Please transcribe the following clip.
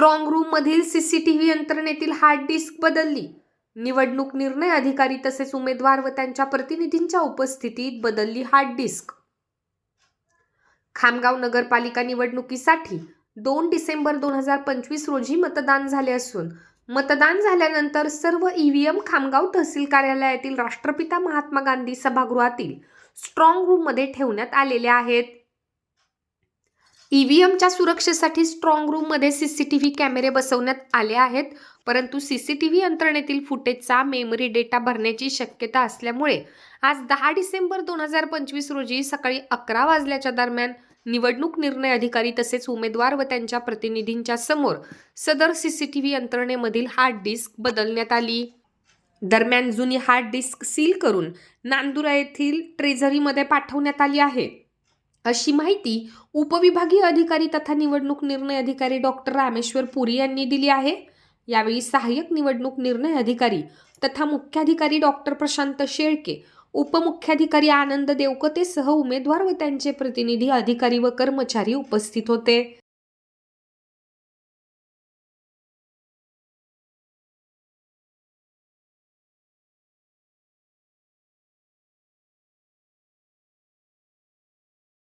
Strong room मधील CCTV यंत्रणेतील hard disk बदलली. निवडणूक निर्णय अधिकारी तसेच उमेदवार व त्यांच्या प्रतिनिधींच्या उपस्थितीत बदलली हार्ड डिस्क. खामगाव नगरपालिका निवडणुकीसाठी 2 डिसेंबर 2025 रोजी मतदान झाले असून मतदान झाल्यानंतर सर्व ईव्हीएम खामगाव तहसील कार्यालयातील राष्ट्रपिता महात्मा गांधी सभागृहातील स्ट्रॉंग रूम मध्ये ठेवण्यात आलेले आहेत. ईव्हीएमच्या सुरक्षेसाठी स्ट्रॉंग रूम मध्ये सीसीटीव्ही कॅमेरे बसवण्यात आले आहेत, परंतु सीसीटीव्ही यंत्रणेतील फुटेजचा मेमरी डेटा भरण्याची शक्यता असल्यामुळे आज 10 डिसेंबर 2025 रोजी सकाळी 11 वाजल्याच्या दरम्यान निवडणूक निर्णय अधिकारी तसेच उमेदवार व त्यांच्या प्रतिनिधींच्या समोर सदर सीसीटीव्ही यंत्रणेमधील हार्ड डिस्क बदलण्यात आली. दरम्यान जुनी हार्ड डिस्क सील करून नांदुरा येथील ट्रेझरीमध्ये पाठवण्यात आली आहे, अशी माहिती उपविभागीय अधिकारी तथा निवडणूक निर्णय अधिकारी डॉक्टर रामेश्वर पुरी यांनी दिली आहे. यावेळी सहाय्यक निवडणूक निर्णय अधिकारी तथा मुख्याधिकारी डॉक्टर प्रशांत शेळके, उपमुख्याधिकारी आनंद देवकतेसह उमेदवार व त्यांचे प्रतिनिधी, अधिकारी व कर्मचारी उपस्थित होते.